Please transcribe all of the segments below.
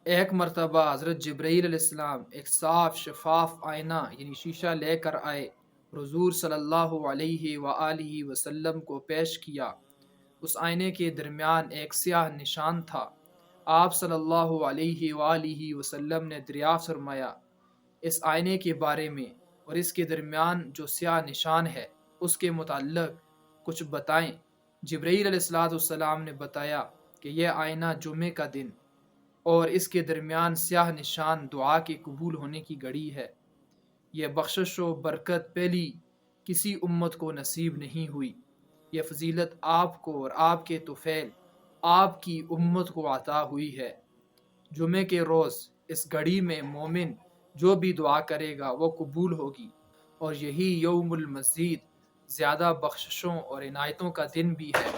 ایک مرتبہ حضرت جبرائیل علیہ السلام ایک صاف شفاف آئینہ یعنی شیشہ لے کر آئے اور حضور صلی اللہ علیہ وآلہ وسلم کو پیش کیا۔ اس آئینے کے درمیان ایک سیاہ نشان تھا۔ آپ صلی اللہ علیہ وآلہ وسلم نے دریافت فرمایا، اس آئینے کے بارے میں اور اس کے درمیان جو سیاہ نشان ہے اس کے متعلق کچھ بتائیں۔ جبرائیل علیہ السلام نے بتایا کہ یہ آئینہ جمعے کا دن اور اس کے درمیان سیاہ نشان دعا کے قبول ہونے کی گھڑی ہے۔ یہ بخشش و برکت پہلی کسی امت کو نصیب نہیں ہوئی۔ یہ فضیلت آپ کو اور آپ کے طفیل آپ کی امت کو عطا ہوئی ہے۔ جمعے کے روز اس گھڑی میں مومن جو بھی دعا کرے گا وہ قبول ہوگی، اور یہی یوم المزید زیادہ بخششوں اور عنایتوں کا دن بھی ہے۔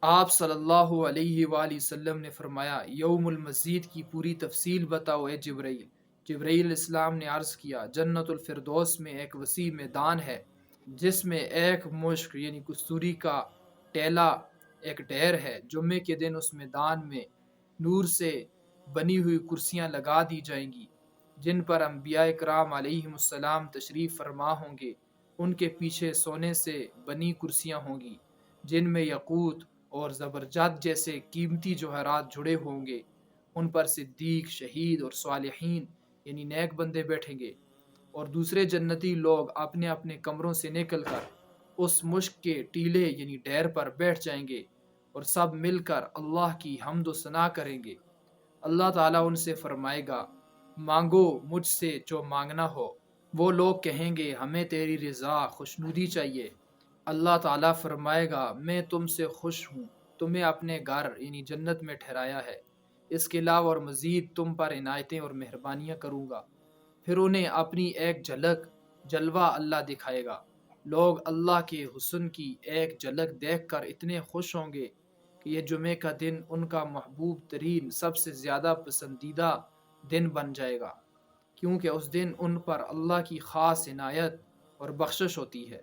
آپ صلی اللہ علیہ وآلہ وسلم نے فرمایا، یوم المزید کی پوری تفصیل بتاؤ اے جبرائیل۔ جبرائیل علیہ السلام نے عرض کیا، جنت الفردوس میں ایک وسیع میدان ہے جس میں ایک مشک یعنی کستوری کا ٹیلا ایک ڈھیر ہے۔ جمعے کے دن اس میدان میں نور سے بنی ہوئی کرسیاں لگا دی جائیں گی جن پر انبیاء کرام علیہم السلام تشریف فرما ہوں گے۔ ان کے پیچھے سونے سے بنی کرسیاں ہوں گی جن میں یاقوت اور زبرجد جیسے قیمتی جوہرات جڑے ہوں گے۔ ان پر صدیق، شہید اور صالحین یعنی نیک بندے بیٹھیں گے، اور دوسرے جنتی لوگ اپنے اپنے کمروں سے نکل کر اس مشک کے ٹیلے یعنی ڈھیر پر بیٹھ جائیں گے اور سب مل کر اللہ کی حمد و ثنا کریں گے۔ اللہ تعالیٰ ان سے فرمائے گا، مانگو مجھ سے جو مانگنا ہو۔ وہ لوگ کہیں گے، ہمیں تیری رضا خوشنودی چاہیے۔ اللہ تعالیٰ فرمائے گا، میں تم سے خوش ہوں، تمہیں اپنے گھر یعنی جنت میں ٹھہرایا ہے، اس کے علاوہ اور مزید تم پر عنایتیں اور مہربانیاں کروں گا۔ پھر انہیں اپنی ایک جھلک جلوہ اللہ دکھائے گا۔ لوگ اللہ کے حسن کی ایک جھلک دیکھ کر اتنے خوش ہوں گے کہ یہ جمعے کا دن ان کا محبوب ترین سب سے زیادہ پسندیدہ دن بن جائے گا، کیونکہ اس دن ان پر اللہ کی خاص عنایت اور بخشش ہوتی ہے۔